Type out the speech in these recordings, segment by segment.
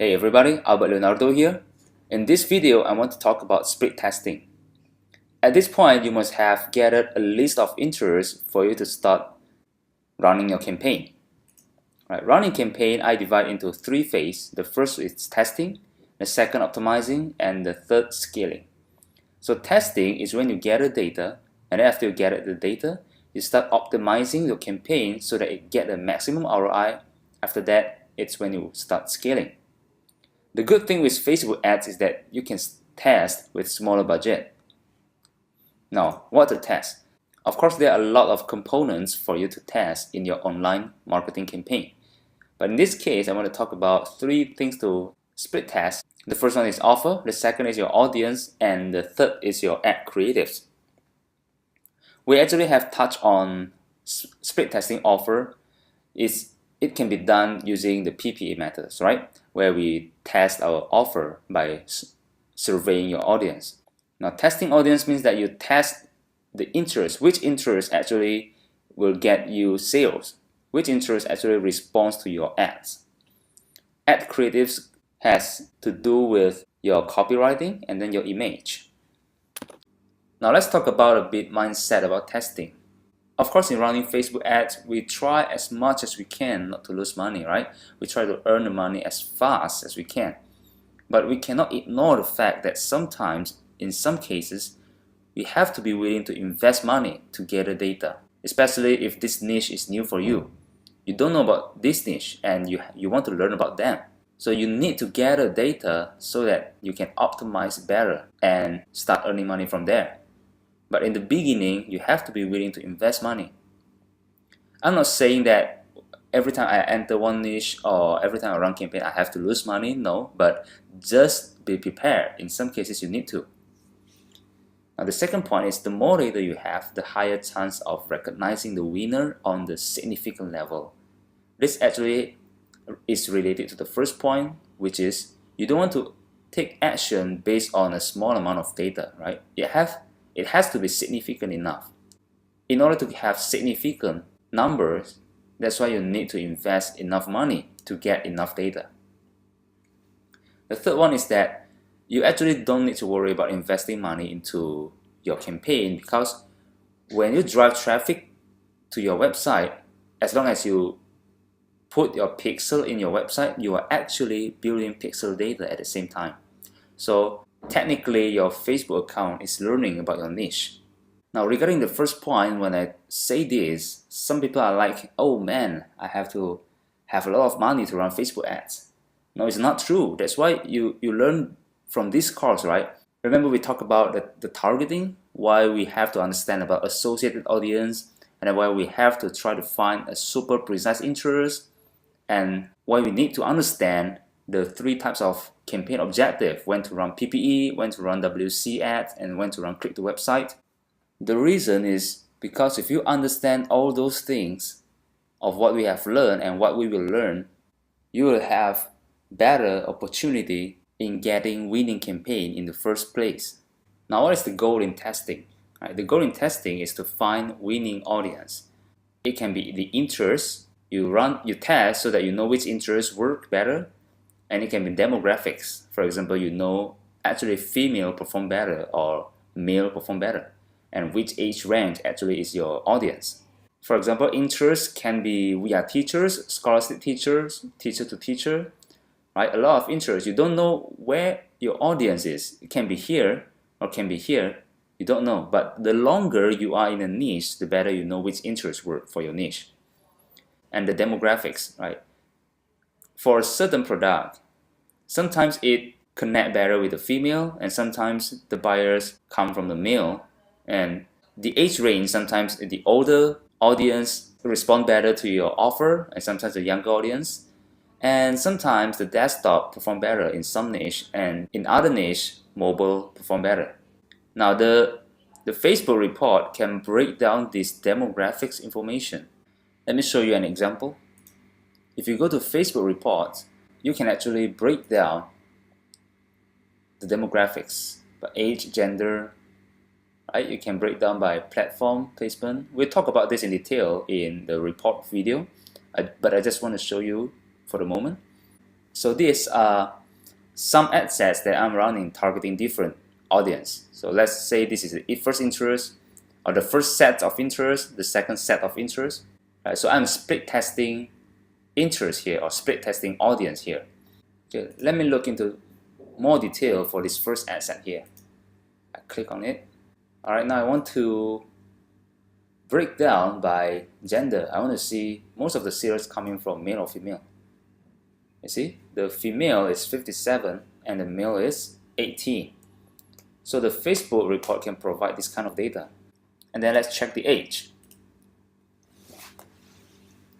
Hey everybody, Albert Leonardo here. In this video, I want to talk about split testing. At this point, you must have gathered a list of interests for you to start running your campaign. Running campaign, I divide into three phases. The first is testing, the second optimizing, and the third scaling. So testing is when you gather data, and then after you gather the data, you start optimizing your campaign so that it get the maximum ROI. After that, it's when you start scaling. The good thing with Facebook ads is that you can test with smaller budget. Now, what to test? Of course, there are a lot of components for you to test in your online marketing campaign. But in this case, I want to talk about three things to split test. The first one is offer, the second is your audience, and the third is your ad creatives. We actually have touched on split testing offer. It can be done using the PPA methods, right? Where we test our offer by surveying your audience. Now, testing audience means that you test the interest, which interest actually will get you sales, which interest actually responds to your ads. Ad creatives has to do with your copywriting and then your image. Now, let's talk about a bit mindset about testing. Of course, in running Facebook ads, we try as much as we can not to lose money, right? We try to earn the money as fast as we can. But we cannot ignore the fact that sometimes, in some cases, we have to be willing to invest money to gather data, especially if this niche is new for you. You don't know about this niche and you want to learn about them. So you need to gather data so that you can optimize better and start earning money from there. But in the beginning, you have to be willing to invest money. I'm not saying that every time I enter one niche or every time I run campaign, I have to lose money. No, but just be prepared. In some cases, you need to. Now, the second point is the more data you have, the higher chance of recognizing the winner on the significant level. This actually is related to the first point, which is you don't want to take action based on a small amount of data, right? It has to be significant enough. In order to have significant numbers, that's why you need to invest enough money to get enough data. The third one is that you actually don't need to worry about investing money into your campaign, because when you drive traffic to your website, as long as you put your pixel in your website, you are actually building pixel data at the same time. So technically, your Facebook account is learning about your niche. Now, regarding the first point, when I say this, some people are like, oh man, I have to have a lot of money to run Facebook ads. No, it's not true. That's why you learn from this course, right? Remember we talked about the targeting, why we have to understand about associated audience, and then why we have to try to find a super precise interest, and why we need to understand the three types of campaign objective: when to run PPE, when to run WC ads, and when to run click to website. The reason is because if you understand all those things of what we have learned and what we will learn, you will have better opportunity in getting winning campaign in the first place. Now, what is the goal in testing? Right, the goal in testing is to find winning audience. It can be the interest you test so that you know which interests work better. And it can be demographics. For example, you know actually female perform better or male perform better, and which age range actually is your audience. For example, interests can be we are teachers, scholastic teachers, teacher to teacher, right? A lot of interests. You don't know where your audience is. It can be here or can be here. You don't know. But the longer you are in a niche, the better you know which interests work for your niche. And the demographics, right? For a certain product, sometimes it connect better with the female, and sometimes the buyers come from the male. And the age range, sometimes the older audience respond better to your offer, and sometimes the younger audience. And sometimes the desktop perform better in some niche, and in other niche, mobile perform better. Now, the Facebook report can break down this demographics information. Let me show you an example. If you go to Facebook reports, you can actually break down the demographics by age, gender, right? You can break down by platform placement. We'll talk about this in detail in the report video, but I just want to show you for the moment. So these are some ad sets that I'm running targeting different audience. So let's say this is the first interest, or the first set of interest, the second set of interest. Right, so I'm split testing interest here, or split testing audience here. Okay, let me look into more detail for this first ad set here. I click on it. All right, now I want to break down by gender. I want to see most of the sales coming from male or female. You see, the female is 57 and the male is 18. So the Facebook report can provide this kind of data. And then let's check the age.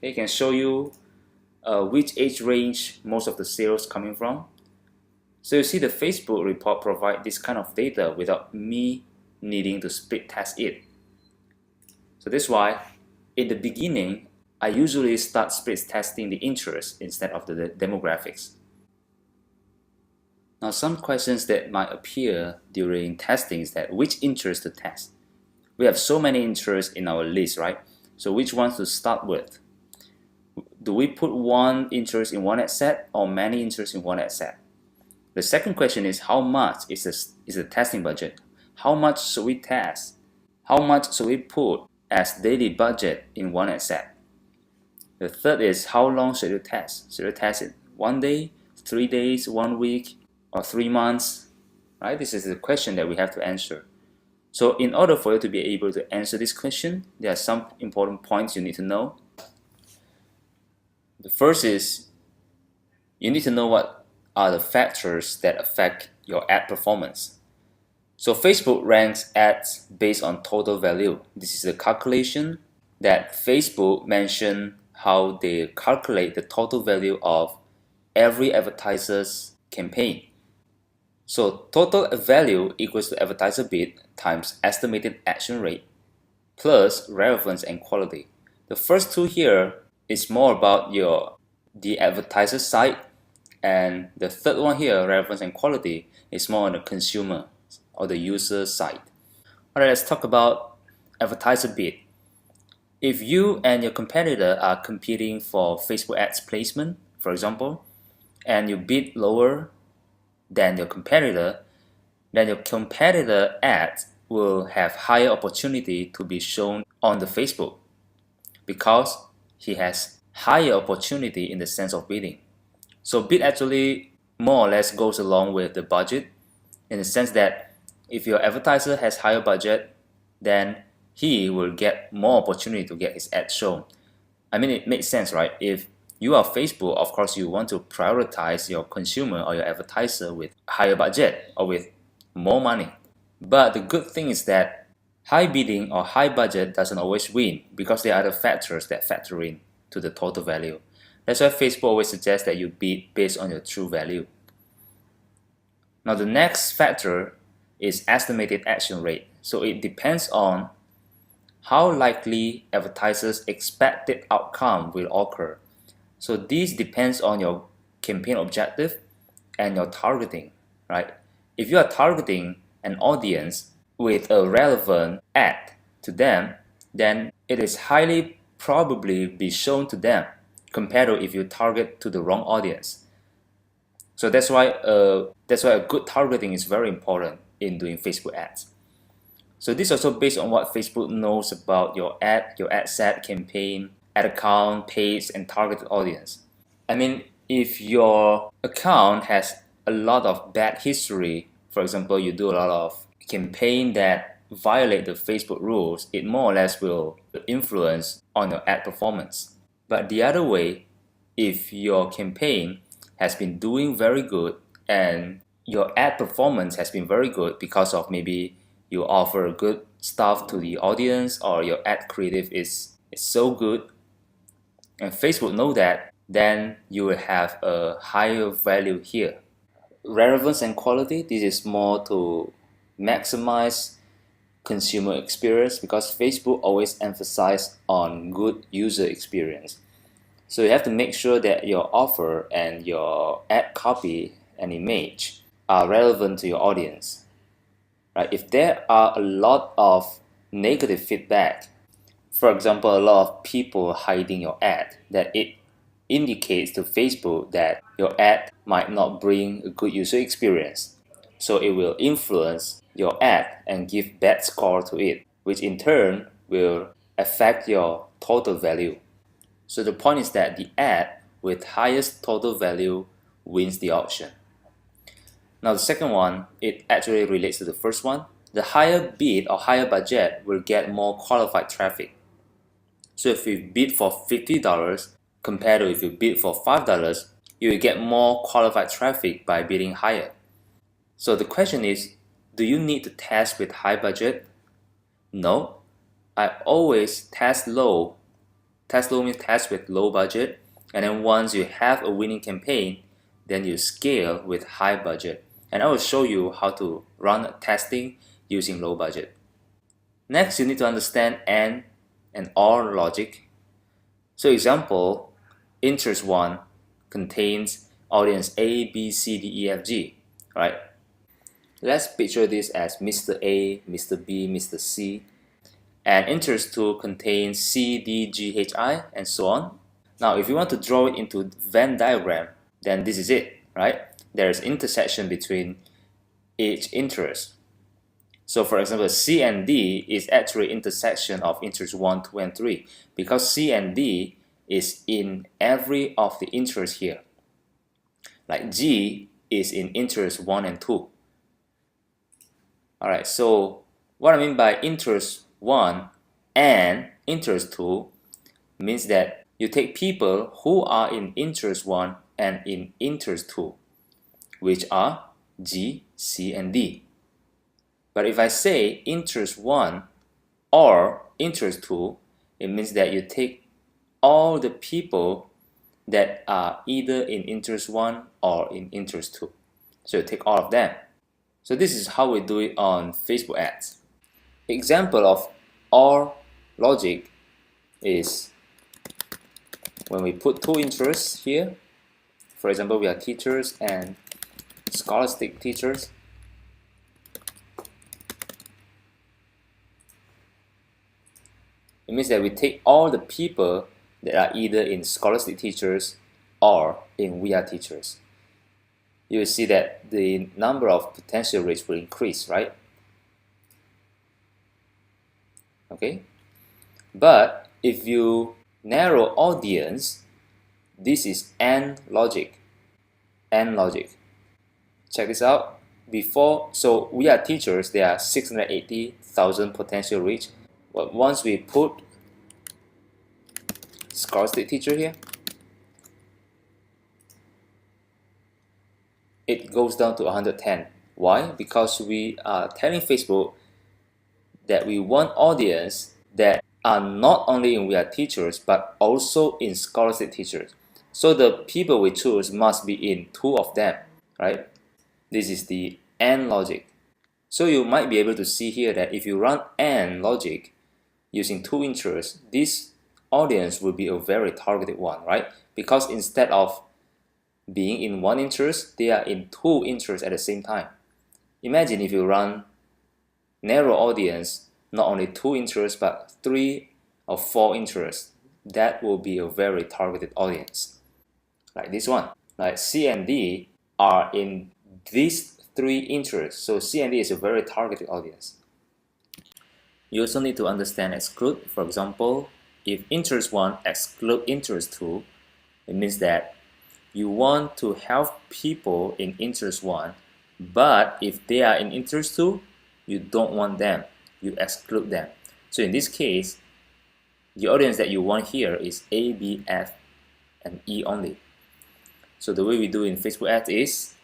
It can show you which age range most of the sales coming from. So you see the Facebook report provide this kind of data without me needing to split test it. So that's why in the beginning, I usually start split testing the interest instead of the demographics. Now some questions that might appear during testing is that which interest to test? We have so many interests in our list, right? So which ones to start with? Do we put one interest in one ad set or many interests in one ad set? The second question is how much is the testing budget? How much should we test? How much should we put as daily budget in one ad set? The third is how long should you test? Should you test it 1 day, 3 days, 1 week, or 3 months? Right? This is the question that we have to answer. So in order for you to be able to answer this question, there are some important points you need to know. The first is you need to know what are the factors that affect your ad performance. So Facebook ranks ads based on total value. This is a calculation that Facebook mentioned how they calculate the total value of every advertiser's campaign. So total value equals to advertiser bid times estimated action rate plus relevance and quality. The first two here is more about the advertiser side, and the third one here, relevance and quality, is more on the consumer or the user side. Alright, let's talk about advertiser bid. If you and your competitor are competing for Facebook ads placement, for example, and you bid lower than your competitor, then your competitor ads will have higher opportunity to be shown on the Facebook because he has higher opportunity in the sense of bidding. So bid actually more or less goes along with the budget in the sense that if your advertiser has higher budget, then he will get more opportunity to get his ad shown. I mean, it makes sense, right? If you are Facebook, of course, you want to prioritize your consumer or your advertiser with higher budget or with more money. But the good thing is that high bidding or high budget doesn't always win because there are other factors that factor in to the total value. That's why Facebook always suggests that you bid based on your true value. Now the next factor is estimated action rate. So it depends on how likely advertisers' expected outcome will occur. So this depends on your campaign objective and your targeting, right? If you are targeting an audience with a relevant ad to them, then it is highly probably be shown to them compared to if you target to the wrong audience. So that's why a good targeting is very important in doing Facebook ads. So this is also based on what Facebook knows about your ad set, campaign, ad account, page, and targeted audience. I mean, if your account has a lot of bad history, for example, you do a lot of campaign that violate the Facebook rules, it more or less will influence on your ad performance. But the other way, if your campaign has been doing very good and your ad performance has been very good because of maybe you offer good stuff to the audience or your ad creative is so good and Facebook know that, then you will have a higher value here. Relevance and quality, this is more to maximize consumer experience because Facebook always emphasize on good user experience. So you have to make sure that your offer and your ad copy and image are relevant to your audience. Right? If there are a lot of negative feedback, for example, a lot of people hiding your ad, that it indicates to Facebook that your ad might not bring a good user experience. So it will influence your ad and give bad score to it, which in turn will affect your total value. So the point is that the ad with highest total value wins the auction. Now the second one, it actually relates to the first one. The higher bid or higher budget will get more qualified traffic. So if you bid for $50 compared to if you bid for $5, you will get more qualified traffic by bidding higher. So the question is, do you need to test with high budget? No, I always test low. Test low means test with low budget, and then once you have a winning campaign, then you scale with high budget. And I will show you how to run testing using low budget. Next, you need to understand AND and OR logic. So example, interest 1 contains audience A, B, C, D, E, F, G, right? Let's picture this as Mr. A, Mr. B, Mr. C. And interest 2 contains C, D, G, H, I, and so on. Now, if you want to draw it into Venn diagram, then this is it, right? There is intersection between each interest. So for example, C and D is actually intersection of interest 1, 2, and 3 because C and D is in every of the interests here. Like G is in interest 1 and 2. Alright, so what I mean by interest 1 and interest 2 means that you take people who are in interest 1 and in interest 2, which are G, C, and D. But if I say interest 1 or interest 2, it means that you take all the people that are either in interest 1 or in interest 2. So you take all of them. So this is how we do it on Facebook ads. Example of OR logic is when we put two interests here. For example, we are teachers and scholastic teachers. It means that we take all the people that are either in scholastic teachers or in we are teachers. You will see that the number of potential reach will increase, right? Okay. But if you narrow audience, this is AND logic. AND logic. Check this out. So we are teachers, there are 680,000 potential reach. But once we put scholastic teacher here, it goes down to 110. Why? Because we are telling Facebook that we want audience that are not only in we are teachers but also in scholastic teachers. So the people we choose must be in two of them, right? This is the AND logic. So you might be able to see here that if you run AND logic using two interests, this audience will be a very targeted one, right? Because instead of being in one interest, they are in two interests at the same time. Imagine if you run narrow audience, not only two interests but 3 or 4 interests. That will be a very targeted audience. Like this one. Like C and D are in these 3 interests. So C and D is a very targeted audience. You also need to understand exclude. For example, if interest 1 exclude interest 2, it means that you want to help people in interest 1, but if they are in interest 2, you don't want them. You exclude them. So in this case, the audience that you want here is A, B, F, and E only. So the way we do in Facebook ads is,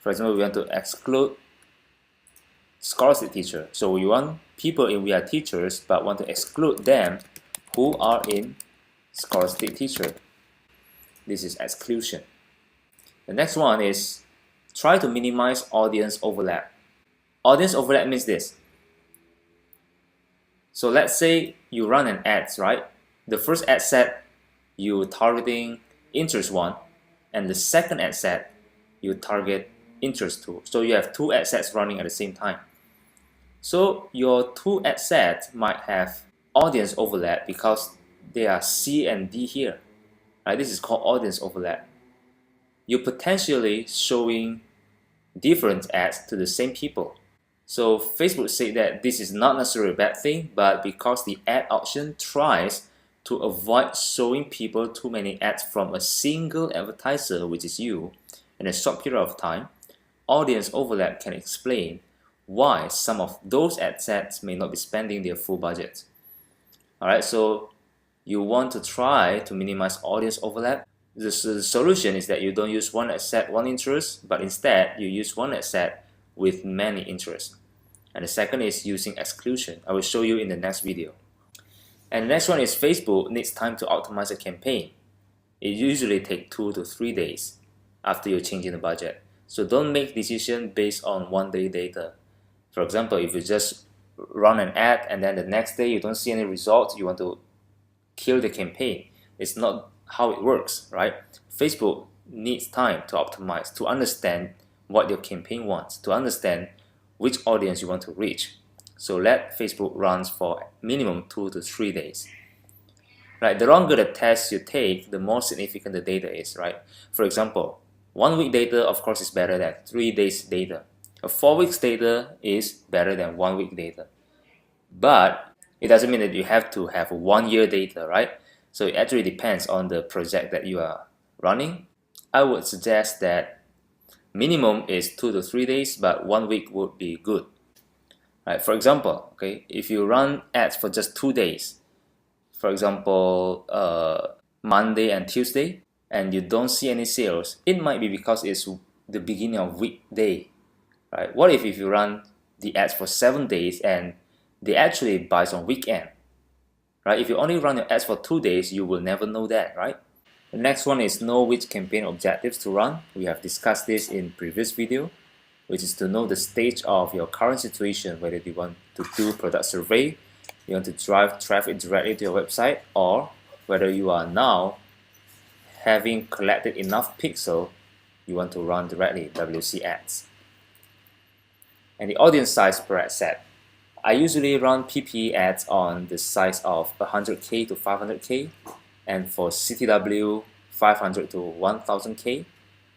for example, we want to exclude scholastic teacher. So we want people in we are teachers, but want to exclude them who are in scholastic teacher. This is exclusion. The next one is try to minimize audience overlap. Audience overlap means this. So let's say you run an ads, right? The first ad set, you targeting interest 1, and the second ad set, you target interest 2. So you have 2 ad sets running at the same time. So your 2 ad sets might have audience overlap because they are C and D here. Right? This is called audience overlap. you're potentially showing different ads to the same people. So Facebook said that this is not necessarily a bad thing, but because the ad auction tries to avoid showing people too many ads from a single advertiser, which is you, in a short period of time, audience overlap can explain why some of those ad sets may not be spending their full budget. Alright, so you want to try to minimize audience overlap. The solution is that you don't use one ad set, one interest, but instead you use one ad set with many interests. And the second is using exclusion. I will show you in the next video. And the next one is Facebook needs time to optimize a campaign. It usually takes 2 to 3 days after you're changing the budget. So don't make decisions based on 1 day data. For example, if you just run an ad and then the next day you don't see any results, you want to kill the campaign. It's not how it works, right? Facebook needs time to optimize, to understand what your campaign wants, to understand which audience you want to reach. So let Facebook run for minimum 2 to 3 days. Right, the longer the test you take, the more significant the data is, right? For example, 1 week data of course is better than 3 days data. A 4 weeks data is better than 1 week data. But it doesn't mean that you have to have 1 year data, right? So it actually depends on the project that you are running. I would suggest that minimum is 2 to 3 days, but 1 week would be good. Right? For example, okay, if you run ads for just 2 days, for example, Monday and Tuesday, and you don't see any sales, it might be because it's the beginning of weekday, right? What if you run the ads for 7 days and they actually buys on weekend, right? If you only run your ads for 2 days, you will never know that, right? The next one is know which campaign objectives to run. We have discussed this in previous video, which is to know the stage of your current situation, whether you want to do product survey, you want to drive traffic directly to your website, or whether you are now having collected enough pixel, you want to run directly WC ads. And the audience size per ad set. I usually run PPE ads on the size of 100K to 500K, and for CTW 500 to 1000K,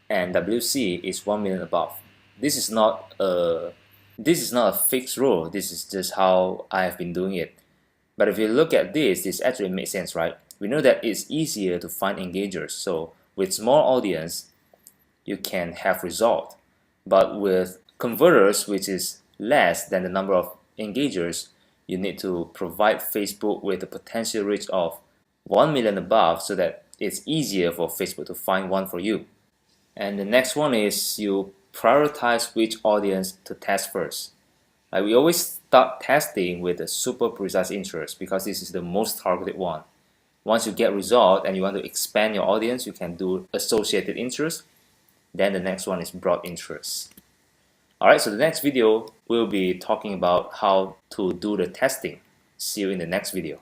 and WC is 1 million above. This is not a fixed rule. This is just how I have been doing it. But if you look at this actually makes sense, right? We know that it's easier to find engagers. So with small audience, you can have result. But with converters, which is less than the number of engagers, you need to provide Facebook with a potential reach of 1 million above so that it's easier for Facebook to find one for you. And the next one is you prioritize which audience to test first. We always start testing with a super precise interest because this is the most targeted one. Once you get result and you want to expand your audience, you can do associated interest. Then the next one is broad interest. Alright, so the next video we'll be talking about how to do the testing. See you in the next video.